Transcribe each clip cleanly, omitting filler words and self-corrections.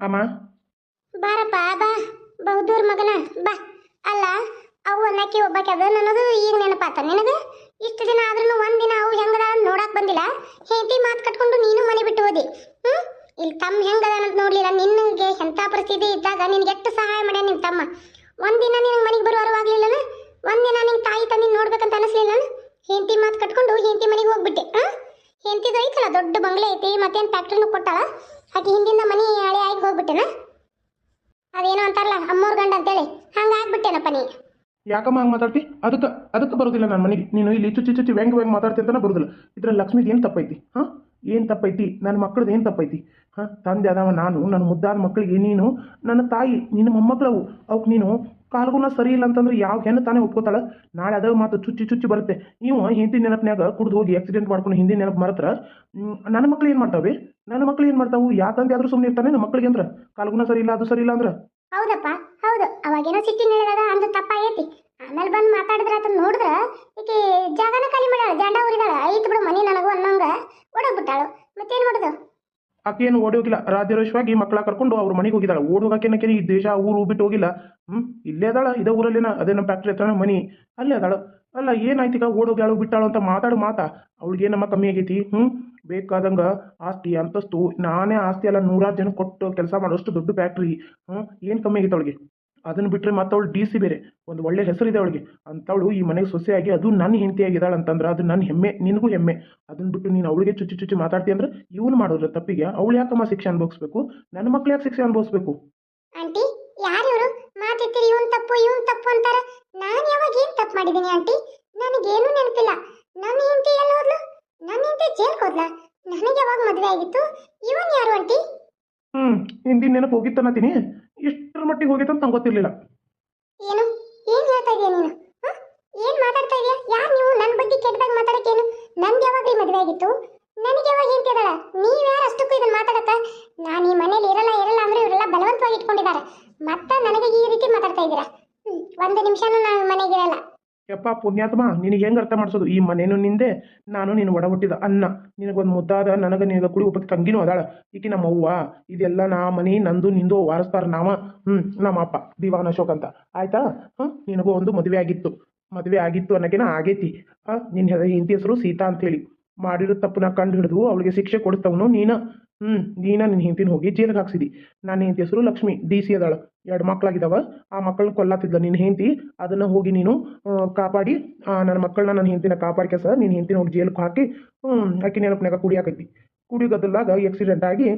ಅಮ್ಮ. ಬಾರಪ್ಪ ಬಾ. ಬಹುದೂರ್ ಮಗನ ಬಾ. ಅಲ್ಲ ಅವು ಅನ್ನಕ್ಕೆ ಒಬ್ಬಾಕೆ ಅದ ಅನ್ನೋದು ಈಗ ನೆನಪಾತ ನಿನಗ. ಇಷ್ಟು ದಿನ ಆದ್ರೂ ಒಂದಿನ ಅವು ಹೆಂಗದ ಅಂತ ನೋಡಾಕ್ ಬಂದಿಲ್ಲ. ಹೆಂಡತಿ ಮಾತು ಕಟ್ಕೊಂಡು ನೀನು ಮನೆ ಬಿಟ್ಟು ಹೋದಿ. ಇಲ್ಲಿ ತಮ್ಮ ಹೆಂಗದ ಅಂತ ನೋಡ್ಲಿಲ್ಲ. ನಿನ್ನಗೆ ಎಂಥ ಪರಿಸ್ಥಿತಿ ಇದ್ದಾಗ ನಿನ್ಗೆ ಎಷ್ಟು ಸಹಾಯ ಮಾಡ್ಯ ನಿನ್ ತಮ್ಮ. ಒಂದಿನ ನಿನಗೆ ಮನೆಗೆ ಬರುವವರಾಗ್ಲಿಲ್ಲನ. ಒಂದಿನ ನಿನ್ ತಾಯಿ ತಂದಿ ನೋಡ್ಬೇಕಂತ ಅನಿಸ್ಲಿಲ್ಲ. ಹೆಂಡತಿ ಮಾತು ಕಟ್ಕೊಂಡು ಹೆಂಡತಿ ಮನೆಗೆ ಹೋಗ್ಬಿಟ್ಟೆ. ಹೆಂಡತಿದು ಐತಲ್ಲ ದೊಡ್ಡ ಬಂಗ್ಲೆ ಐತಿ, ಮತ್ತೇನು ಫ್ಯಾಕ್ಟ್ರಿನೂ ಕೊಟ್ಟಾಳ. ಆಕೆ ಹಿಂದಿಂದ ಮನೆ ಹಳೆ ಆಗಿ ಹೋಗ್ಬಿಟ್ಟೆನ. ಅದೇನೋ ಅಂತಾರಲ್ಲ ಅಮ್ಮೋರ್ ಗಂಡ ಅಂತೇಳಿ ಹಂಗಾಗ್ಬಿಟ್ಟೇನಪ್ಪ ನೀ. ಯಾಕಮ್ಮ ಹಂಗೆ ಮಾತಾಡ್ತಿ? ಅದಕ್ಕೆ ಬರೋದಿಲ್ಲ ನನ್ನ ಮನೆಗೆ. ನೀನು ಇಲ್ಲಿ ಚುಚ್ಚಿ ಚುಚ್ಚಿ ವ್ಯಾಂಗ್ ಮಾತಾಡ್ತಿ ಅಂತಾನೆ ಬರೋದಿಲ್ಲ. ಇದ್ರಲ್ಲಿ ಲಕ್ಷ್ಮಿದು ಏನು ತಪ್ಪೈತಿ? ಏನು ತಪ್ಪೈತಿ? ನನ್ನ ಮಕ್ಕಳದ್ದು ಏನು ತಪ್ಪೈತಿ? ತಂದೆ ಅದಾವ ನಾನು, ನನ್ನ ಮುದ್ದಾದ ಮಕ್ಕಳಿಗೆ ನೀನು ನನ್ನ ತಾಯಿ, ನಿನ್ನ ಮೊಮ್ಮಕ್ಕಳವು. ಅವಕ್ಕೆ ನೀನು ಕಾಲ್ಗುಣ ಸರಿ ಇಲ್ಲ ಅಂತಂದ್ರೆ ಯಾವ ಹೆಣ್ಣು ತಾನೇ ಒಪ್ಕೋತಾಳ? ನಾಳೆ ಅದ ಮಾತು ಚುಚ್ಚಿ ಚುಚ್ಚಿ ಬರುತ್ತೆ. ನೀವು ಹಿಂದಿನ ನೆನಪಿನಾಗ ಕುಡ್ದು ಹೋಗಿ ಆಕ್ಸಿಡೆಂಟ್ ಮಾಡ್ಕೊಂಡು ಹಿಂದಿನ ನೆನಪು ಮರತ್ರ ನನ್ನ ಮಕ್ಳು ಏನು ಮಾಡ್ತಾವೆ? ನನ್ನ ಮಕ್ಳು ಏನು ಮಾಡ್ತಾವು? ಯಾ ತಂದೆ ಆದ್ರೂ ಸುಮ್ಮನೆ ಇರ್ತಾನೆ ನಮ್ಮ ಮಕ್ಕಳಿಗೆ ಅಂದ್ರೆ ಕಾಲ್ಗುಣ ಸರಿ ಇಲ್ಲ, ಅದು ಸರಿ ಇಲ್ಲ ಅಂದ್ರೆ. ಹೌದಪ್ಪ ಹೌದು. ಅವಾಗೇನೋ ಸಿಟ್ಟಿನ ಹೇಳಿದಾಗ ಅಂದು ತಪ್ಪಾಗೈತಿ. ಆಮೇಲೆ ಬಂದು ಮಾತಾಡಿದ್ರ ಆತ ನೋಡಿದ್ರ ಈಕೆ ಜಾಗನ ಖಾಲಿ ಮಾಡ್ಯಾಳ, ಜಂಡ ಊರಿದಾಳ. ಐತ್ ಬಿಡು ಮನೆ ನನಗೂ ಅನ್ನಂಗ ಓಡೋಗ್ಬಿಟ್ಟಾಳು. ಮತ್ತೇನು ಮಾಡೋದು? ಆಕೆಯನ್ನು ಓಡಿ ಹೋಗಿಲ್ಲ. ರಾಜ್ಯರೋಷವಾಗಿ ಮಕ್ಕಳ ಕರ್ಕೊಂಡು ಅವ್ರ ಮನೆಗೆ ಹೋಗಿದ್ದಾಳೆ. ಓಡಿ ಹೋಗಕ್ಕೇನಕ್ಕೆ ಈ ದೇಶ ಊರು ಬಿಟ್ಟು ಹೋಗಿಲ್ಲ. ಇಲ್ಲೇ ಅದಾಳ, ಇದೇ ಊರಲ್ಲಿನ ಅದೇ ನಮ್ಮ ಫ್ಯಾಕ್ಟ್ರಿ ಹತ್ರ ಮನಿ ಅಲ್ಲೇ ಅದಾಳ. ಅಲ್ಲ ಏನಾಯ್ತು ಈಗ ಓಡೋಗ್ಯಾಳು ಬಿಟ್ಟಾಳು ಅಂತ ಮಾತಾಡು ಮಾತಾ? ಅವಳಿಗೆ ನಮ್ಮ ಕಮ್ಮಿ ಆಗೈತಿ? ಬೇಕಾದಂಗ ಆಸ್ತಿ ಅಂತಸ್ತು ನಾನೇ ಆಸ್ತಿ ಎಲ್ಲ 100 ಜನ ಕೊಟ್ಟು ಕೆಲಸ ಮಾಡೋಷ್ಟು ದೊಡ್ಡ ಫ್ಯಾಕ್ಟ್ರಿ. ಏನು ಕಮ್ಮಿ ಆಗೈತೆ ಅವಳಿಗೆ? ಅದನ್ನು ಬಿಟ್ಟರೆ ಮತ್ತೆ ಅವಳು DC ಬೇರೆ, ಒಂದು ಒಳ್ಳೆ ಹೆಸರಿದೆ ಅವಳಿಗೆ. ಅಂಥವಳು ಈ ಮನೆಗೆ ಸೊಸೆಯಾಗಿ ಅದು ನನ್ನ ಹೆಂಡತಿಯಾಗಿದ್ದಾಳೆ ಅಂತಂದ್ರೆ ಅದು ನನ್ನ ಹೆಮ್ಮೆ, ನಿನಗೂ ಹೆಮ್ಮೆ. ಅದನ್ನು ಬಿಟ್ಟು ನೀನು ಅವಳಿಗೆ ಚುಚ್ಚಿ ಚುಚ್ಚಿ ಮಾತಾಡ್ತಿ ಅಂದ್ರೆ ಇವನು ಮಾಡೋದ್ರ ತಪ್ಪಿಗೆ ಅವಳು ಯಾಕಮ್ಮ ಶಿಕ್ಷೆ ಅನುಭವಿಸ್ಬೇಕು? ನನ್ನ ಮಕ್ಳು ಯಾಕೆ ಶಿಕ್ಷೆ ಅನುಭವಿಸ್ಬೇಕು? ಆಂಟಿ ಯಾರು ಇವರು ಮಾತಿರ್ತೀರಿ? ಇವನ್ ತಪ್ಪು ಅಂತಾರ. ನಾನು ಯಾವಾಗ ಏನ್ ತಪ್ಪು ಮಾಡಿದ್ದೀನಿ ಆಂಟಿ? ನನಗೇನು ನೆನಪಿಲ್ಲ. ನನ್ನ ಹೆಂಡತಿ ಎಲ್ಲಿ ಹೋದ್ಲು? ನನ್ನ ಹೆಂಡತಿ ಜೈಲ್ಗೆ ಹೋದ್ಲ? ನನಗೆ ಯಾವಾಗ ಮದುವೆ ಆಗಿತ್ತು? ಇವನ್ ಯಾರು ಆಂಟಿ? ಹಿಂದಿನ ನೆನಪು ಹೋಗಿತ್ತನ್ನತೀನಿ. ಎಷ್ಟರ ಮಟ್ಟಿಗೆ ಹೋಗಿತ್ತಂತ ನಂಗೆ ಗೊತ್ತಿರಲಿಲ್ಲ. ಏನು ಏನ್ ಹೇಳ್ತಾ ಇದೀಯ ನೀನು? ಏನ್ ಮಾತಾಡ್ತಾ ಇದೀಯ? ಯಾರು ನೀವು? ನನ್ನ ಬಗ್ಗೆ ಕೆಟ್ಟದಾಗ ಮಾತಾಡಕ್ಕೇನು? ನಂದು ಯಾವಾಗ್ಲೂ ಮದುವೆ ಆಗಿತ್ತು? ನನಗೆ ಯಾವಾಗ ಹೇಳ್ತಿದಾಳ? ನೀವ್ಯಾರು ಅಷ್ಟಕ್ಕೂ ಇದನ್ನ ಮಾತಾಡಕ್ಕ? ನಾನು ಈ ಮನೇಲಿ ಇರಲ್ಲ ಅಂದ್ರೆ ಇವರೆಲ್ಲ ಬಲವಂತವಾಗಿ ಇಟ್ಕೊಂಡಿದ್ದಾರೆ. ಮತ್ತೆ ನನಗೆ ಈ ರೀತಿ ಮಾತಾಡ್ತಾ ಇದ್ದೀರಾ? ಒಂದು ನಿಮಿಷನೂ ನಾನು ಮನೆಗಿರಲ್ಲ. ಯಪ್ಪ ಪುಣ್ಯಾತ್ಮ, ನಿನಗೆ ಹೆಂಗೆ ಅರ್ಥ ಮಾಡಿಸೋದು? ಈ ಮನೇನು ನಿಂದೆ, ನಾನು ನೀನು ಒಡ ಹುಟ್ಟಿದ ಅನ್ನ. ನಿನಗೊಂದು ಮುದ್ದಾದ ನಿನಗೆ ಕುಡಿ ಒಬ್ಬಕ್ಕೆ ತಂಗಿನೂ ಅದಾಳ. ಈಕಿ ನಮ್ಮ ಅವ್ವ. ಇದೆಲ್ಲ ನಾ ಮನೆ ನಂದು ನಿಂದು ವಾರಸ್ತಾರ ನಾವ. ನಮ್ಮ ಅಪ್ಪ ದಿವಾನ್ ಅಶೋಕ್ ಅಂತ. ಆಯ್ತಾ? ನಿನಗೂ ಒಂದು ಮದುವೆ ಆಗಿತ್ತು ಅನ್ನೋಕೇನ ಆಗೈತಿ. ನಿನ್ನ ಹೆಂಡತಿ ಹೆಸರು ಸೀತಾ ಅಂತೇಳಿ. ಮಾಡಿರೋ ತಪ್ಪನ್ನ ಕಂಡು ಹಿಡಿದು ಅವಳಿಗೆ ಶಿಕ್ಷೆ ಕೊಡಿಸ್ತವನು ನೀನ. ನಿನ್ನ ಹೆಂಡತಿನ ಹೋಗಿ ಜೈಲಿಗೆ ಹಾಕ್ಸಿದಿ. ನನ್ನ ಹೆಂಡತಿ ಹೆಸರು ಲಕ್ಷ್ಮಿ, DC ಅದಾಳ. 2 ಮಕ್ಕಳಾಗಿದ್ದಾವ. ಆ ಮಕ್ಕಳನ್ನ ಕೊಲ್ಲಾತಿದ್ಲ ನಿನ್ನ ಹೆಂಡತಿ. ಅದನ್ನ ಹೋಗಿ ನೀನು ಕಾಪಾಡಿ ನನ್ನ ಮಕ್ಕಳನ್ನ, ನನ್ನ ಹೆಂಡತಿನ ಕಾಪಾಡ್ಕೆ ಸರ್ ನಿನ್ನ ಹೆಂಡತಿನ ಹೋಗಿ ಜೈಲಿಗೆ ಹಾಕಿ ಆಕಿ ನೆನಪಿನಾಗ ಕುಡಿಯಾಕೈತಿ. ಕುಡಿಯೋದ್ರಲ್ಲಾಗ ಆಕ್ಸಿಡೆಂಟ್ ಆಗಿ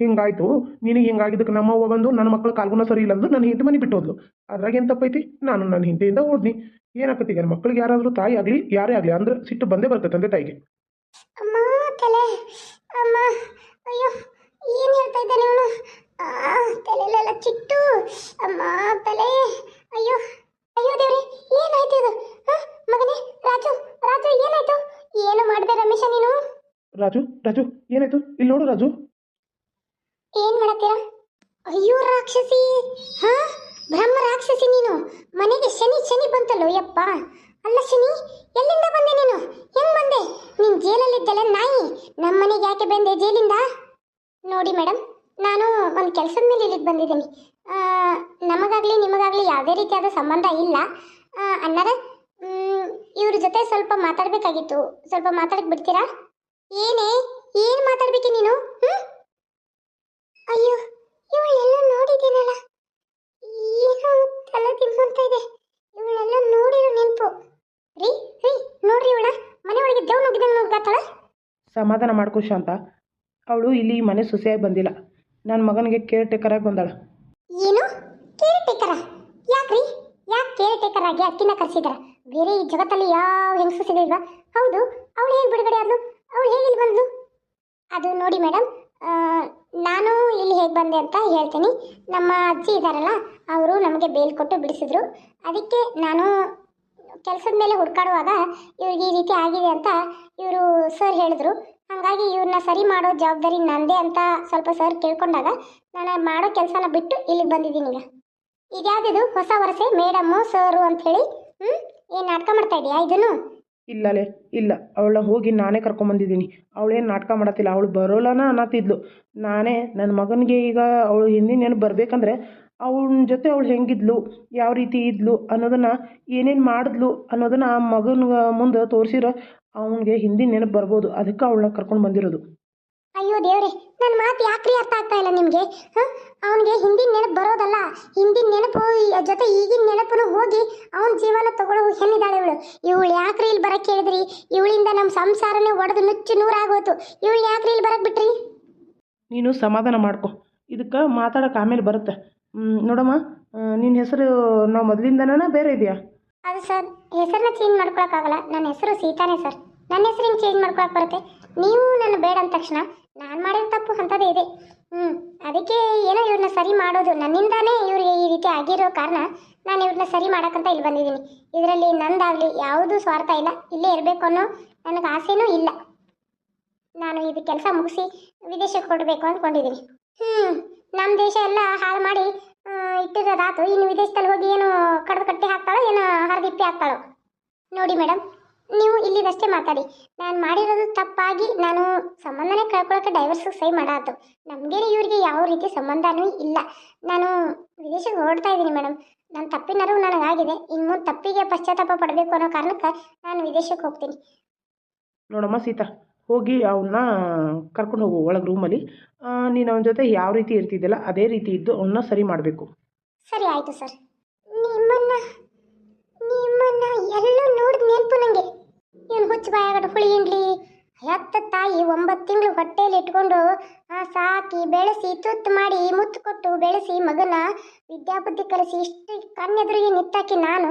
ಹಿಂಗಾಯ್ತು. ನಿನಗೆ ಹಿಂಗಾಗಿದ್ದಕ್ಕೆ ನಮ್ಮವ್ವ ಬಂದು ನನ್ನ ಮಕ್ಕಳು ಕಾಲ್ಗುಣ ಸರಿ ಇಲ್ಲ ಅಂದು ನನ್ನ ಹೆಂಡತಿ ಮನೆ ಬಿಟ್ಟು ಹೋದ್ಲು. ಅದ್ರಾಗ ಏನು ತಪ್ಪೈತಿ? ನಾನು ನನ್ನ ಹೆಂಡತಿಯಿಂದ ಓದ್ನಿ. ಏನಾಕತ್ತಿ? ನನ್ನ ಮಕ್ಕಳಿಗೆ ಯಾರಾದರೂ ತಾಯಿ ಆಗಲಿ ಯಾರೇ ಆಗಲಿ ಅಂದ್ರೆ ಸಿಟ್ಟು ಬಂದೇ ಬರ್ತದೆ ತಂದೆ ತಾಯಿಗೆ. ಅಮ್ಮ ತಲೆ, ಅಮ್ಮ, ಅಯ್ಯೋ ಏನ್ ಹೇಳ್ತಾ ಇದ್ದಾನೆ ಇವನು? ತಲೆಲೆಲ್ಲ ಚಿಟ್ಟು, ಅಮ್ಮ ತಲೆ, ಅಯ್ಯೋ ಅಯ್ಯೋ ದೇವ್ರಿ, ಏನಾಯ್ತು ಇದು? ಮಗನೇ ರಾಜು, ಏನಾಯ್ತು? ಏನು ಮಾಡಿದೆ ರಮೇಶ ನೀನು? ರಾಜು ಏನಾಯ್ತು? ಇಲ್ಲಿ ನೋಡು ರಾಜು. ಏನ್ ಮಾಡತ್ತೀರ? ಅಯ್ಯೋ ರಾಕ್ಷಸಿ, ಬ್ರಹ್ಮ ರಾಕ್ಷಸಿ ನೀನು. ಮನೆಗೆ ಶನಿ ಬಂತಲ್ಲೋ ಯಪ್ಪ. ಅಲ್ಲ ಶನಿ, ಎಲ್ಲಿಂದ ಬಂದೆ ನೀನು? ಹೆಂಗ್ ಬಂದೆ? ನೀನ್ ಜೈಲಲ್ಲಿದ್ದಲ್ಲ ನಾಯಿ, ನಮ್ಮ ಮನೆಗೆ ಯಾಕೆ ಬಂದೆ ಜೈಲಿಂದ? ನೋಡಿ ಮೇಡಮ್, ನಾನು ಒಂದು ಕೆಲಸದ ಮೇಲೆ ಇಲ್ಲಿಗೆ ಬಂದಿದ್ದೀನಿ. ನಮಗಾಗ್ಲಿ ನಿಮಗಾಗ್ಲಿ ಯಾವುದೇ ರೀತಿಯಾದ ಸಂಬಂಧ ಇಲ್ಲ. ಅಣ್ಣಾರ, ಇವ್ರ ಜೊತೆ ಸ್ವಲ್ಪ ಮಾತಾಡಬೇಕಾಗಿತ್ತು. ಸ್ವಲ್ಪ ಮಾತಾಡಕ್ಕೆ ಬಿಡ್ತೀರಾ? ಏನು ಮಾತಾಡ್ಬೇಕು ನೀನು? ಅಯ್ಯೋ ಇವಳೆಲ್ಲ ನೋಡಿದ್ದೀನಲ್ಲ, ಏನೋ ತಲೆ ತಿನ್ಕೊಂತ ಇದೆ. ಇವಳೆಲ್ಲ ನೋಡಿರೋ ನೆನಪು. ರೀ ನೋಡ್ರಿ, ಇವಳ ಮನೆ ಒಳಗೆ ದೇವ್ ನುಗ್ಗಿದಂಗೆ ನುಗ್ಗಾತಾಳ. ಸಮಾಧಾನ ಮಾಡ್ಕೋ ಶಾಂತ. ಅವಳು ಇಲ್ಲಿ ಮನೆ ಸೊಸೆಯಾಗಿ ಬಂದಿಲ್ಲ, ನನ್ನ ಮಗನಿಗೆ ಕೇರ್ ಟೇಕರ್ ಆಗಿ ಬಂದಾಳ. ಏನು ಕೇರ್ ಟೇಕರ? ಯಾಕ್ರಿ? ಯಾಕೆ ಕೇರ್ ಟೇಕರ್ ಆಗಿ ಅಕ್ಕಿನ ಕರೆಸಿದಾರ? ಬೇರೆ ಈ ಜಗತ್ತಲ್ಲಿ ಯಾವ ಹೆಂಗಸು ಸಿಗಲಿಲ್ವಾ? ಹೌದು, ಅವಳು ಹೇಗೆ ಬಿಡುಗಡೆ ಆದ್ಲು? ಅವಳು ಹೇಗೆ ಇಲ್ಲಿ ಬಂದ್ಲು? ಅದು ನೋಡಿ ಮೇಡಮ್, ನಾನು ಇಲ್ಲಿ ಹೇಗೆ ಬಂದೆ ಅಂತ ಹೇಳ್ತೀನಿ. ನಮ್ಮ ಅಜ್ಜಿ ಇದ್ದಾರಲ್ಲ, ಅವರು ನಮಗೆ ಬೇಲ್ ಕೊಟ್ಟು ಬಿಡಿಸಿದ್ರು. ಅದಕ್ಕೆ ನಾನು ಕೆಲಸದ ಮೇಲೆ ಹುಡ್ಕಾಡುವಾಗ ಇವ್ರಿಗೆ ಈ ರೀತಿ ಆಗಿದೆ ಅಂತ ಇವರು ಸರ್ ಹೇಳಿದ್ರು. ಹಾಗಾಗಿ ಇವ್ರನ್ನ ಸರಿ ಮಾಡೋ ಜವಾಬ್ದಾರಿ ನಂದೇ ಅಂತ ಸ್ವಲ್ಪ ಸರ್ ಕೇಳ್ಕೊಂಡಾಗ ನಾನು ಮಾಡೋ ಕೆಲಸನ ಬಿಟ್ಟು ಇಲ್ಲಿಗೆ ಬಂದಿದ್ದೀನಿ. ಈಗ ಇದ್ಯಾವುದಿದು ಹೊಸ ವರಸೆ ಮೇಡಮ್ಮು ಸರು ಅಂಥೇಳಿ? ಏನು ನಾಟಕ ಮಾಡ್ತಾ ಇದೆಯಾ ಇದನ್ನು? ಇಲ್ಲಲೇ ಇಲ್ಲ, ಅವಳ ಹೋಗಿ ನಾನೇ ಕರ್ಕೊಂಬಂದಿದ್ದೀನಿ. ಅವಳೇನು ನಾಟಕ ಮಾಡತ್ತಿಲ್ಲ, ಅವಳು ಬರೋಲ್ಲನ ಅನ್ನತ್ತಿದ್ಲು. ನಾನೇ ನನ್ನ ಮಗನಿಗೆ ಈಗ ಅವಳು ಹಿಂದಿನ ನೆನಪು ಬರಬೇಕಂದ್ರೆ ಅವನ ಜೊತೆ ಅವಳು ಹೆಂಗಿದ್ಲು, ಯಾವ ರೀತಿ ಇದ್ಲು ಅನ್ನೋದನ್ನು, ಏನೇನು ಮಾಡಿದ್ಲು ಅನ್ನೋದನ್ನು ಆ ಮಗನ ಮುಂದೆ ತೋರಿಸಿದ್ರೆ ಅವನಿಗೆ ಹಿಂದಿನ ನೆನಪು ಬರ್ಬೋದು. ಅದಕ್ಕೆ ಅವಳನ್ನ ಕರ್ಕೊಂಡು ಬಂದಿರೋದು. ಅಯ್ಯೋ ದೇವ್ರೆ, ನನ್ನ ಮಾತು ಯಾಕ್ರಿ ಅರ್ಥ ಆಗ್ತಾ ಇಲ್ಲ ನಿಮಗೆ? ಅವನಿಗೆ ಹಿಂದಿನ ನೆನಪು ಬರೋದಲ್ಲ, ಹಿಂದಿನ ನೆನಪು ಜೊತೆ ಈಗಿನ ನೆನಪನ್ನು ಹೋಗಿ ಅವನ ಜೀವನ ತಗೊಳ್ಳೋ ಹೆಣ್ಣಿದ್ದಾಳೆ ಇವಳು. ಇವಳು ಯಾಕ್ರಿ ಇಲ್ಲಿ ಬರಕ್ಕೆ ಹೇಳಿದ್ರಿ? ಇವಳಿಂದ ನಮ್ಮ ಸಂಸಾರನೇ ಒಡೆದು ನುಚ್ಚು ನೂರಾಗೋತು. ಇವಳು ಯಾಕ್ರಿ ಇಲ್ಲಿ ಬರಕ್ಕೆ ಬಿಟ್ರಿ? ನೀನು ಸಮಾಧಾನ ಮಾಡ್ಕೊ, ಇದಕ್ಕೆ ಮಾತಾಡೋಕೆ ಆಮೇಲೆ ಬರುತ್ತೆ. ನೋಡಮ್ಮ, ನಿನ್ನ ಹೆಸರು ನಾವು ಮೊದಲಿಂದನ ಬೇರೆ ಇದೆಯಾ? ಅದು ಸರ್, ಹೆಸರನ್ನ ಚೇಂಜ್ ಮಾಡ್ಕೊಳಕ್ಕಾಗಲ್ಲ. ನನ್ನ ಹೆಸರು ಸೀತಾನೇ ಸರ್. ನನ್ನ ಹೆಸರು ಹಿಂಗೆ ಚೇಂಜ್ ಮಾಡ್ಕೊಳಕ್ಕೆ ಬರುತ್ತೆ? ನೀವು ನನ್ನ ಬೇಡ ಅಂದ ತಕ್ಷಣ ನಾನು ಮಾಡಿದ ತಪ್ಪು ಅಂಥದ್ದೇ ಇದೆ. ಅದಕ್ಕೆ ಏನೋ ಇವ್ರನ್ನ ಸರಿ ಮಾಡೋದು ನನ್ನಿಂದಾನೇ ಇವ್ರಿಗೆ ಈ ರೀತಿ ಆಗಿರೋ ಕಾರಣ ನಾನು ಇವ್ರನ್ನ ಸರಿ ಮಾಡೋಕ್ಕಂತ ಇಲ್ಲಿ ಬಂದಿದ್ದೀನಿ. ಇದರಲ್ಲಿ ನಂದಾಗಲಿ ಯಾವುದೂ ಸ್ವಾರ್ಥ ಇಲ್ಲ. ಇಲ್ಲೇ ಇರಬೇಕು ಅನ್ನೋ ನನಗೆ ಆಸೆನೂ ಇಲ್ಲ. ನಾನು ಇದು ಕೆಲಸ ಮುಗಿಸಿ ವಿದೇಶಕ್ಕೆ ಹೊರಡಬೇಕು ಅಂದ್ಕೊಂಡಿದ್ದೀನಿ. ನಮ್ಮ ದೇಶ ಎಲ್ಲ ಹಾಳು ಮಾಡಿ ಇಟ್ಟಿರೋದಾತು. ಇನ್ನು ವಿದೇಶದಲ್ಲಿ ಹೋಗಿ ಏನು ಕಡ್ದು ಕಟ್ಟಿ ಹಾಕ್ತಾಳೋ, ಏನೋ ಹರಿದಿಪ್ಪಿ ಹಾಕ್ತಾಳೋ. ನೋಡಿ ಮೇಡಮ್, ನೀವು ಇಲ್ಲಿದಷ್ಟೇ ಮಾತಾಡಿ. ನಾನು ಮಾಡಿರೋದು ತಪ್ಪಾಗಿ ನಾನು ಸಂಬಂಧನೇ ಕಳ್ಕೊಳ್ಳೋಕೆ ಡೈವರ್ಸಿಗೆ ಸಹಿ ಮಾಡಾತು. ನಮಗೇನೆ ಇವರಿಗೆ ಯಾವ ರೀತಿ ಸಂಬಂಧನೂ ಇಲ್ಲ. ನಾನು ವಿದೇಶಕ್ಕೆ ಹೊರಡ್ತಾ ಇದ್ದೀನಿ ಮೇಡಮ್. ನನ್ನ ತಪ್ಪಿನ ಅರಿವು ನನಗಾಗಿದೆ. ಇನ್ನು ಮುಂದೆ ತಪ್ಪಿಗೆ ಪಶ್ಚಾತ್ತಾಪ ಪಡಬೇಕು ಅನ್ನೋ ಕಾರಣಕ್ಕೆ ನಾನು ವಿದೇಶಕ್ಕೆ ಹೋಗ್ತೀನಿ. ನೋಡಮ್ಮ ಸೀತಾ, ಹೋಗಿ ಅವನ್ನ ಕರ್ಕೊಂಡು ಹೋಗು ಒಳಗೆ ರೂಮಲ್ಲಿ. ನೀನು ಅವನ ಜೊತೆ ಯಾವ ರೀತಿ ಇರ್ತಿದ್ದಲ್ಲ ಅದೇ ರೀತಿ ಇದ್ದು ಅವನ್ನ ಸರಿ ಮಾಡಬೇಕು. ಸರಿ ಆಯಿತು ಸರ್. ನಿಮ್ಮನ್ನ ನಿಮ್ಮನ್ನ ಎಲ್ಲೂ ನೋಡಿದ ನೆನಪು ನನಗೆ. ಇವನು ಹುಚ್ಚು ಬಾಯಾಗಡ ಹುಳಿ ಹಿಂಡ್ಲಿ ಹೆತ್ತ ತಾಯಿ 9 ತಿಂಗಳು ಹೊಟ್ಟೆಯಲ್ಲಿ ಇಟ್ಕೊಂಡು ಸಾಕಿ ಬೆಳೆಸಿ ತುತ್ತು ಮಾಡಿ ಮುತ್ತು ಕೊಟ್ಟು ಬೆಳೆಸಿ ಮಗನ ವಿದ್ಯಾಬುದ್ಧಿ ಕಲಿಸಿ ಇಷ್ಟು ಕಣ್ಣೆದುರಿಗೆ ನಿತ್ತಾಕಿ ನಾನು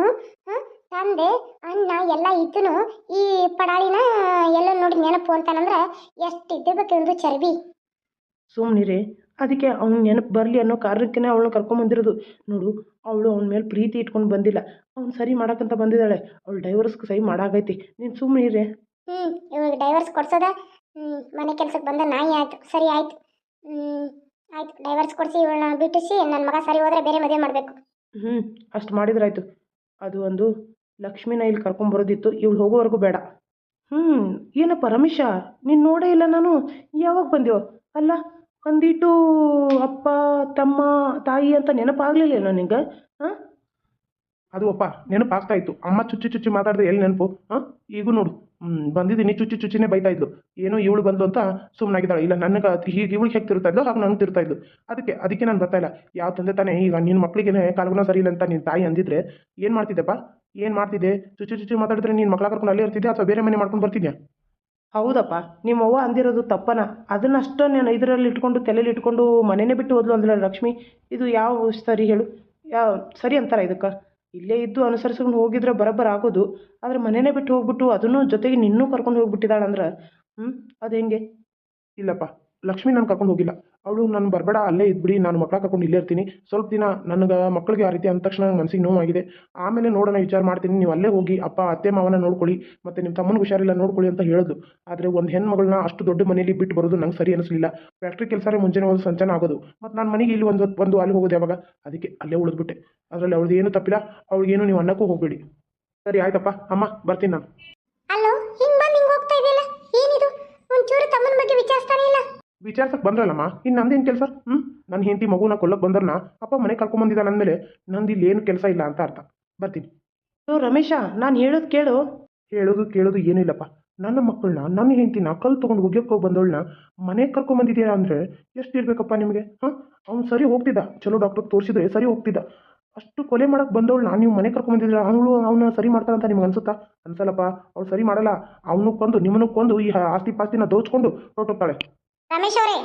ತಂದೆ ಅಣ್ಣ ಎಲ್ಲ ಇದ್ದನು ಈ ಪಡಾಳಿನ ಎಲ್ಲ ನೋಡಿ ನೆನಪು ಅಂತಾನಂದ್ರೆ ಎಷ್ಟು ಇದ್ದಿರ್ಬೇಕು ಒಂದು ಚರ್ಬಿ. ಸುಮ್ಮನಿರೇ, ಅದಕ್ಕೆ ಅವ್ನ ನೆನಪು ಬರಲಿ ಅನ್ನೋ ಕಾರಣಕ್ಕೇ ಅವಳನ್ನ ಕರ್ಕೊಂಬಂದಿರೋದು. ನೋಡು, ಅವಳು ಅವನ ಮೇಲೆ ಪ್ರೀತಿ ಇಟ್ಕೊಂಡು ಬಂದಿಲ್ಲ, ಅವ್ನು ಸರಿ ಮಾಡೋಕ್ಕಂತ ಬಂದಿದ್ದಾಳೆ. ಅವಳು ಡೈವರ್ಸ್ಗೆ ಸಹಿ ಮಾಡಾಗೈತಿ. ನೀನು ಸುಮ್ಮನಿರೇ. ಇವಾಗ ಡೈವರ್ಸ್ ಕೊಡ್ಸೋದ? ಮನೆ ಕೆಲಸಕ್ಕೆ ಬಂದ ನಾಯಿ ಆಯಿತು. ಸರಿ ಆಯಿತು. ಆಯಿತು, ಡೈವರ್ಸ್ ಕೊಡಿಸಿ ಇವಳನ್ನ ಬಿಟ್ಟಿಸಿ ನನ್ನ ಮಗ ಸರಿ ಹೋದರೆ ಬೇರೆ ಮದುವೆ ಮಾಡಬೇಕು. ಅಷ್ಟು ಮಾಡಿದ್ರಾಯ್ತು. ಅದು ಒಂದು ಲಕ್ಷ್ಮಿನ ಇಲ್ಲಿ ಕರ್ಕೊಂಬರೋದಿತ್ತು, ಇವಳು ಹೋಗೋವರೆಗೂ ಬೇಡ. ಏನಪ್ಪ ರಮೇಶ, ನೀನು ನೋಡೇ ಇಲ್ಲ ನಾನು. ಯಾವಾಗ ಬಂದೆವು? ಅಲ್ಲ, ಒಂದಿಟ್ಟು ಅಪ್ಪ ತಮ್ಮ ತಾಯಿ ಅಂತ ನೆನಪಾಗಲಿಲ್ಲ ನಿಂಗೆ? ಅದು ಅಪ್ಪ ನೆನಪಾಗ್ತಾ ಇತ್ತು. ಅಮ್ಮ ಚುಚ್ಚಿ ಚುಚ್ಚಿ ಮಾತಾಡಿದೆ ಎಲ್ಲಿ ನೆನಪು? ಈಗೂ ನೋಡು, ಬಂದಿದ್ದೀನಿ, ಚುಚ್ಚಿನೇ ಬೈತಾ ಇದ್ಲು. ಏನೋ ಇವಳು ಬಂದು ಅಂತ ಸುಮ್ಮನಾಗಿದ್ದಾಳೆ. ಇಲ್ಲ ನನಗೆ ಹೀಗೆ ಇವಳಿಗೆ ಹೇಗೆ ತಿರುತ್ತಾ ಇದ್ಲು ಹಾಗೆ ನನಗೆ ತಿರುತ್ತಾ ಇದ್ಲು. ಅದಕ್ಕೆ ನಾನು ಬರ್ತಾ ಇಲ್ಲ. ಯಾವ ತಂದೆ ತಾನೇ ಈಗ ನಿನ್ನ ಮಕ್ಕಳಿಗೆ ಕಾಲ್ಗುಣ ಸರಿ ಇಲ್ಲ ಅಂತ ನಿನ್ನ ತಾಯಿ ಅಂದಿದ್ರೆ ಏನು ಮಾಡ್ತಿದ್ದೆಪ್ಪ? ಏನು ಮಾಡ್ತಿದ್ದೆ? ಚುಚ್ಚಿ ಮಾತಾಡಿದ್ರೆ ನೀನು ಮಕ್ಕಳ ಕರ್ಕೊಂಡು ಅಲ್ಲೇ ಇರ್ತಿದ್ದೆ ಅಥವಾ ಬೇರೆ ಮನೆ ಮಾಡ್ಕೊಂಡು ಬರ್ತಿದ್ಯಾ? ಹೌದಪ್ಪ, ನಿಮ್ಮ ಅವ್ವ ಅಂದಿರೋದು ತಪ್ಪನ. ಅದನ್ನಷ್ಟು ನಾನು ಇದರಲ್ಲಿ ಇಟ್ಕೊಂಡು ತಲೆಯಲ್ಲಿ ಇಟ್ಕೊಂಡು ಮನೆಯೇ ಬಿಟ್ಟು ಹೋದ್ಲು ಅಂದ್ರೆ ಲಕ್ಷ್ಮಿ, ಇದು ಯಾವ ಸರಿ ಹೇಳು? ಸರಿ ಅಂತಾರ ಇದಕ್ಕೆ? ಇಲ್ಲೇ ಇದ್ದು ಅನುಸರಿಸ್ಕೊಂಡು ಹೋಗಿದ್ರೆ ಬರೋಬ್ಬರ ಆಗೋದು. ಆದರೆ ಮನೆಯೇ ಬಿಟ್ಟು ಹೋಗ್ಬಿಟ್ಟು ಅದನ್ನು ಜೊತೆಗೆ ನಿನ್ನೂ ಕರ್ಕೊಂಡು ಹೋಗ್ಬಿಟ್ಟಿದ್ದಾಳಂದ್ರೆ ಅದು ಹೆಂಗೆ? ಇಲ್ಲಪ್ಪ, ಲಕ್ಷ್ಮಿ ನಾನು ಕರ್ಕೊಂಡು ಹೋಗಿಲ್ಲ. ಅವಳು ನಾನು ಬರಬೇಡ, ಅಲ್ಲೇ ಇದ್ಬಿಡಿ, ನಾನು ಮಕ್ಕಳ ಕರ್ಕೊಂಡು ಇಲ್ಲೇ ಇರ್ತೀನಿ. ಸ್ವಲ್ಪ ದಿನ ನನಗೆ ಮಕ್ಕಳಿಗೆ ಆ ರೀತಿ ಅಂದ ತಕ್ಷಣ ನನ್ನ ಮನಸ್ಸಿಗೆ ನೋವಾಗಿದೆ. ಆಮೇಲೆ ನೋಡೋಣ, ವಿಚಾರ ಮಾಡ್ತೀನಿ. ನೀವು ಅಲ್ಲೇ ಹೋಗಿ ಅಪ್ಪ ಅತ್ತೆ ಮಾವನ ನೋಡ್ಕೊಳ್ಳಿ, ಮತ್ತು ನಿಮ್ಮ ತಮ್ಮನಿಗೆ ಹುಷಾರಿಲ್ಲ ನೋಡ್ಕೊಳ್ಳಿ ಅಂತ ಹೇಳೋದು. ಆದರೆ ಒಂದು ಹೆಣ್ಮಗಳನ್ನ ಅಷ್ಟು ದೊಡ್ಡ ಮನೇಲಿ ಬಿಟ್ಟು ಬರೋದು ನಂಗೆ ಸರಿ ಅನಿಸಲಿಲ್ಲ. ಫ್ಯಾಕ್ಟ್ರಿ ಕೆಲಸ ಮುಂಜಾನೆ ಒಂದು ಸಂಚನ ಆಗೋದು, ಮತ್ತು ನಾನು ಮನೆಗೆ ಇಲ್ಲಿ ಒಂದು ಅಲ್ಲಿ ಹೋಗೋದು ಯಾವಾಗ? ಅದಕ್ಕೆ ಅಲ್ಲೇ ಉಳಿದ್ಬಿಟ್ಟೆ. ಅದರಲ್ಲಿ ಅವಳದು ಏನೂ ತಪ್ಪಿಲ್ಲ. ಅವಳಿಗೇನು ನೀವು ಅನ್ನಕ್ಕೂ ಹೋಗಬೇಡಿ. ಸರಿ ಆಯ್ತಪ್ಪ, ಅಮ್ಮ ಬರ್ತೀನಿ ನಾನು. ಅಲ್ಲೋ, ಹಿಂಗೆ ಬಂದು ಹಿಂಗೆ ಹೋಗ್ತಾ ಇದೆಯಲ್ಲ, ಏನಿದು? ಒಂಚೂರು ತಮ್ಮನ ಬಗ್ಗೆ ವಿಚಾರಿಸ್ತಾನೆ ಇಲ್ಲ. ವಿಚಾರಕ್ಕೆ ಬಂದ್ರಲ್ಲಮ್ಮ, ಇನ್ನು ನಂದೇನು ಕೆಲಸ? ನನ್ನ ಹೆಂಡತಿ ಮಗುನ ಕೊಲ್ಲಕ್ಕೆ ಬಂದ್ರನ್ನ ಅಪ್ಪ ಮನೆ ಕರ್ಕೊಂಬಂದಿದ್ದಾನೆ ಅಂದಮೇಲೆ ನಂದು ಇಲ್ಲಿ ಏನು ಕೆಲಸ ಇಲ್ಲ ಅಂತ ಅರ್ಥ. ಬರ್ತೀನಿ. ರಮೇಶ, ನಾನು ಹೇಳೋದು ಕೇಳು. ಕೇಳೋದು ಏನೂ ಇಲ್ಲಪ್ಪ. ನನ್ನ ಮಕ್ಕಳನ್ನ, ನನ್ನ ಹೆಂಡತಿನ ಕಲ್ಲು ತೊಗೊಂಡು ಒಗ್ಯಕ್ಕೆ ಹೋಗಿ ಬಂದವಳನ್ನ ಮನೆಗೆ ಕರ್ಕೊಂಬಂದಿದ್ದೀರಾ ಅಂದರೆ ಎಷ್ಟು ಇರಬೇಕಪ್ಪ ನಿಮಗೆ? ಅವ್ನು ಸರಿ ಹೋಗ್ತಿದ್ದ, ಚಲೋ ಡಾಕ್ಟ್ರಿಗೆ ತೋರಿಸಿದ್ರೆ ಸರಿ ಹೋಗ್ತಿದ್ದ. ಅಷ್ಟು ಕೊಲೆ ಮಾಡೋಕ್ಕೆ ಬಂದವಳನ್ನ ನೀವು ಮನೆ ಕರ್ಕೊಂಬಂದಿದ್ದೀರಾ? ಅವನ್ನ ಸರಿ ಮಾಡ್ತಾರಂತ ನಿಮ್ಗೆ ಅನ್ಸುತ್ತಾ? ಅನ್ಸಲ್ಲಪ್ಪ. ಅವಳು ಸರಿ ಮಾಡಲ್ಲ. ಅವನು ಕೊಂದು ನಿಮ್ಮನ್ನು ಕೊಂದು ಈ ಆಸ್ತಿ ಪಾಸ್ತಿನ ದೋಚ್ಕೊಂಡು ಹೊರಟೋಗ್ತಾಳೆ. ರಮೇಶ್ ಅವರೇ,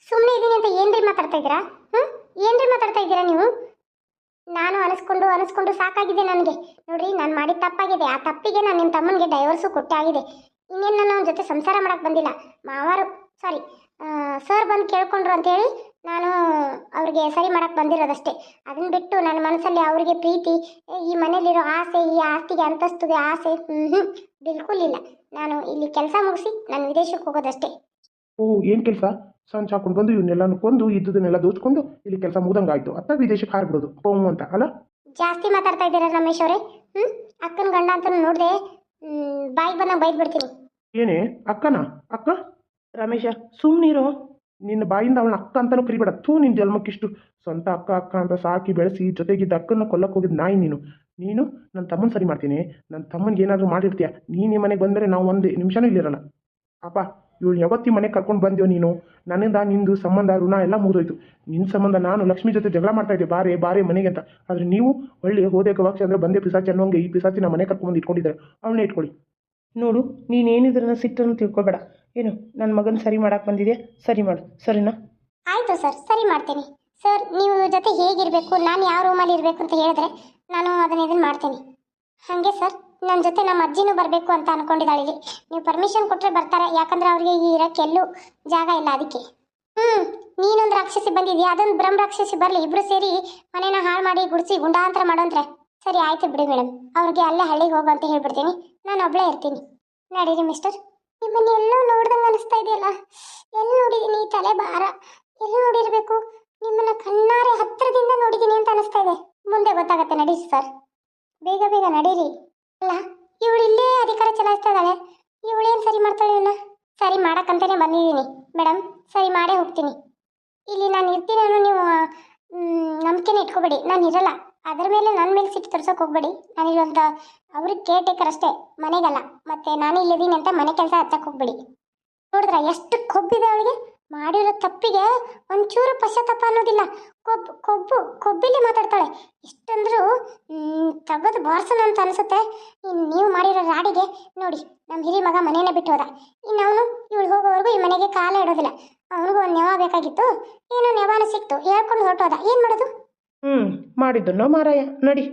ಸುಮ್ಮನೆ ಇದ್ದೀನಿ ಅಂತ ಏನ್ರಿ ಮಾತಾಡ್ತಾ ಇದ್ದೀರಾ? ಏನ್ರಿ ಮಾತಾಡ್ತಾ ಇದ್ದೀರಾ ನೀವು? ನಾನು ಅನಿಸ್ಕೊಂಡು ಸಾಕಾಗಿದೆ ನನಗೆ. ನೋಡ್ರಿ, ನಾನು ಮಾಡಿದ ತಪ್ಪಾಗಿದೆ. ಆ ತಪ್ಪಿಗೆ ನಾನು ನಿಮ್ಮ ತಮ್ಮನಿಗೆ ಡೈವರ್ಸು ಕೊಟ್ಟೆ ಆಗಿದೆ. ಇನ್ನೇನು ನಾನು ಅವನ ಜೊತೆ ಸಂಸಾರ ಮಾಡೋಕ್ಕೆ ಬಂದಿಲ್ಲ. ಮಾವಾರು ಸಾರಿ ಸರ್ ಬಂದು ಕೇಳ್ಕೊಂಡ್ರು ಅಂತೇಳಿ ನಾನು ಅವ್ರಿಗೆ ಸರಿ ಮಾಡೋಕ್ಕೆ ಬಂದಿರೋದಷ್ಟೇ. ಅದನ್ನು ಬಿಟ್ಟು ನನ್ನ ಮನಸ್ಸಲ್ಲಿ ಅವರಿಗೆ ಪ್ರೀತಿ, ಈ ಮನೇಲಿರೋ ಆಸೆ, ಈ ಆಸ್ತಿಗೆ ಅಂತಸ್ತುಗೆ ಆಸೆ ಬಿಲ್ಕುಲ್ ಇಲ್ಲ. ನಾನು ಇಲ್ಲಿ ಕೆಲಸ ಮುಗಿಸಿ ನಾನು ವಿದೇಶಕ್ಕೆ ಹೋಗೋದಷ್ಟೇ. ಏನು ಕೆಲಸ? ಸಂಚ ಹಾಕೊಂಡು ಬಂದು ಇವನ್ನೆಲ್ಲನೂ ಕೊಂದು ಇದ್ದುದನ್ನೆಲ್ಲ ದೋಚ್ಕೊಂಡು ಇಲ್ಲಿ ಕೆಲಸ ಮುಗ್ದಂಗೆ ಆಯಿತು. ಅತ್ತ ವಿದೇಶಕ್ಕೆ ಹಾರ್ಬಿಡೋದು ಅಂತ ಅಲ್ಲ? ಜಾಸ್ತಿ ಮಾತಾಡ್ತಾ ಇದ್ದೀರಾ ರಮೇಶ್ ಅವರೇ. ಅಕ್ಕನ ಗಂಡ ಅಂತ ನೋಡಿದೆ ಬಾಯಿಗೆ ಬಂದಾಗ ಬೈದು ಬಿಡ್ತೀನಿ. ಏನೇ ಅಕ್ಕನಾ ಅಕ್ಕ? ರಮೇಶ ಸುಮ್ಮನಿರೋ, ನಿನ್ನ ಬಾಯಿಂದ ಅವಳ ಅಕ್ಕ ಅಂತಲೂ ಕರಿಬೇಡ. ನಿನ್ನ ಜನ್ಮಕ್ಕಿಷ್ಟು ಸ್ವಂತ ಅಕ್ಕ ಅಕ್ಕ ಅಂತ ಸಾಕಿ ಬೆಳೆಸಿ ಜೊತೆಗಿದ್ದ ಅಕ್ಕನ ಕೊಲ್ಲಕ್ಕೆ ಹೋಗಿದ್ದು ನಾಯಿ ನೀನು ನನ್ನ ತಮ್ಮನ ಸರಿ ಮಾಡ್ತೀನಿ. ನನ್ನ ತಮ್ಮನಿಗೆ ಏನಾದರೂ ಮಾಡಿರ್ತೀಯ, ನೀನು ಈ ಮನೆಗೆ ಬಂದರೆ ನಾವು ಒಂದು ನಿಮಿಷನೂ ಇಲ್ಲಿರಲ್ಲ. ಅಪ್ಪ ಇವಳು ಯಾವತ್ತಿ ಮನೆಗೆ ಕರ್ಕೊಂಡು ಬಂದ್ಯೋ ನೀನು, ನನ್ನಿಂದ ನಿಂದು ಸಂಬಂಧ ಋಣ ಎಲ್ಲ ಮುಗಿದೋಯ್ತು. ನಿನ್ನ ಸಂಬಂಧ ನಾನು ಲಕ್ಷ್ಮಿ ಜೊತೆ ಜಗಳ ಮಾಡ್ತಾ ಇದ್ದೆ, ಬಾರೆ ಮನೆಗೆ ಅಂತ. ಆದರೆ ನೀವು ಒಳ್ಳೆ ಹೋದೆ ಗವಾಕ್ಷ ಅಂದರೆ ಬಂದೆ ಪಿಸಾಚಿ ಅನ್ನೋಂಗೆ ಈ ಪಿಸಾಚಿನ ಮನೆ ಕರ್ಕೊಂಡ್ಬಂದು ಇಟ್ಕೊಂಡಿದ್ದಾರೆ. ಅವಳನ್ನೇ ಇಟ್ಕೊಳ್ಳಿ. ನೋಡು, ನೀನೇನಿದ್ರನ್ನ ಸಿಟ್ಟನ್ನು ತಿಳ್ಕೊಬೇಡ. ಏನು ನನ್ನ ಮಗನ ಸರಿ ಮಾಡಕ್ಕೆ ಬಂದಿದೆ, ಸರಿ ಮಾಡು, ಸರಿನಾ? ಆಯಿತು ಸರ್, ಸರಿ ಮಾಡ್ತೀನಿ. ಸರ್ ನೀವು ಜೊತೆ ಹೇಗಿರಬೇಕು, ನಾನು ಯಾವ ರೂಮಲ್ಲಿ ಇರಬೇಕು ಅಂತ ಹೇಳಿದ್ರೆ ನಾನು ಇದನ್ನು ಮಾಡ್ತೀನಿ. ಹಾಗೆ ಸರ್ ನನ್ನ ಜೊತೆ ನಮ್ಮ ಅಜ್ಜಿನೂ ಬರಬೇಕು ಅಂತ ಅಂದ್ಕೊಂಡಿದ್ದಾಳೆ. ಇಲ್ಲಿ ನೀವು ಪರ್ಮಿಷನ್ ಕೊಟ್ಟರೆ ಬರ್ತಾರೆ, ಯಾಕಂದ್ರೆ ಅವ್ರಿಗೆ ಈ ಇರೋಕ್ಕೆ ಎಲ್ಲೂ ಜಾಗ ಇಲ್ಲ, ಅದಕ್ಕೆ. ನೀನೊಂದು ರಾಕ್ಷಸಿ ಬಂದಿದ್ಯಾ, ಅದೊಂದು ಬ್ರಹ್ಮ ರಾಕ್ಷಸಿ ಬರಲಿ, ಇಬ್ಬರು ಸೇರಿ ಮನೇನ ಹಾಳು ಮಾಡಿ ಗುಡಿಸಿ ಗುಂಡಾಂತರ ಮಾಡೋಂದ್ರೆ ಸರಿ ಆಯ್ತು ಬಿಡಿ ಮೇಡಮ್. ಅವ್ರಿಗೆ ಅಲ್ಲೇ ಹಳ್ಳಿಗೆ ಹೋಗು ಅಂತ ಹೇಳ್ಬಿಡ್ತೀನಿ, ನಾನು ಒಬ್ಬಳೇ ಇರ್ತೀನಿ. ನಡೀರಿ ಮಿಸ್ಟರ್. ನಿಮ್ಮನ್ನ ಎಲ್ಲೋ ನೋಡ್ದಂಗೆ ಅನಿಸ್ತಾ ಇದೆಯಲ್ಲ. ಎಲ್ಲಿ ನೋಡಿದ್ದೀನಿ, ತಲೆ ಭಾರ. ಎಲ್ಲಿ ನೋಡಿರಬೇಕು, ನಿಮ್ಮನ್ನ ಕಣ್ಣಾರೆ ಹತ್ತಿರದಿಂದ ನೋಡಿದ್ದೀನಿ ಅಂತ ಅನಿಸ್ತಾ ಇದೆ. ಮುಂದೆ ಗೊತ್ತಾಗತ್ತೆ, ನಡೀರಿ ಸರ್, ಬೇಗ ಬೇಗ ನಡೀರಿ. ಅಲ್ಲ ಇವಳು ಇಲ್ಲೇ ಅಧಿಕಾರ ಚಲಾಯಿಸ್ತಾ ಇದ್ದಾಳೆ, ಇವಳೇನು ಸರಿ ಮಾಡ್ತಾಳೆ? ಇವನ್ನ ಸರಿ ಮಾಡಕ್ಕಂತಾನೆ ಬಂದಿದ್ದೀನಿ ಮೇಡಮ್, ಸರಿ ಮಾಡೇ ಹೋಗ್ತೀನಿ. ಇಲ್ಲಿ ನಾನು ಇರ್ತೀನಿ ಅನ್ನೋ ನೀವು ನಂಬಿಕೆನೇ ಇಟ್ಕೋಬೇಡಿ, ನಾನು ಇರಲ್ಲ. ಅದರ ಮೇಲೆ ನನ್ನ ಮೇಲೆ ಸಿಟ್ಟು ತೋರ್ಸೋಕೆ ಹೋಗ್ಬೇಡಿ. ನಾನಿರುವಂಥ ಅವ್ರಿಗೆ ಕೇರ್ ಟೇಕರ್ ಅಷ್ಟೇ, ಮನೆಗಲ್ಲ. ಮತ್ತೆ ನಾನು ಇಲ್ಲಿದ್ದೀನಿ ಅಂತ ಮನೆ ಕೆಲಸ ಹಚ್ಚಕ್ಕೆ ಹೋಗ್ಬೇಡಿ. ನೋಡಿದ್ರ ಎಷ್ಟು ಕೊಬ್ಬಿದೆ ಅವಳಿಗೆ, ಮಾಡಿರೋ ತಪ್ಪಿಗೆ ಒಂಚೂರು ಪಶ್ಚಾತ್ತಾಪ ಅನ್ನೋದಿಲ್ಲ. ಕೊಬ್ಬಿಲಿ ಮಾತಾಡ್ತಾಳೆ. ಇಷ್ಟಂದ್ರೂ ತೆಗೆದು ಬಾರ್ಸೋಣ ಅಂತ ಅನಿಸುತ್ತೆ. ಇನ್ನು ನೀವು ಮಾಡಿರೋ ರಾಡಿಗೆ ನೋಡಿ, ನಮ್ಮ ಹಿರಿ ಮಗ ಮನೇನೆ ಬಿಟ್ಟು ಹೋದ. ಇನ್ನು ಅವನು ಇವಳು ಹೋಗೋವರೆಗೂ ಈ ಮನೆಗೆ ಕಾಲ ಇಡೋದಿಲ್ಲ. ಅವನಿಗೂ ಒಂದು ನೆವ ಬೇಕಾಗಿತ್ತು, ಏನೋ ನೆವಾನ ಸಿಕ್ತು, ಹೇಳ್ಕೊಂಡು ಹೊರಟೋದ. ಏನು ಮಾಡೋದು? ಮಾಡಿದ್ದನ್ನೋ ಮಾರಾಯ, ನಡಿ.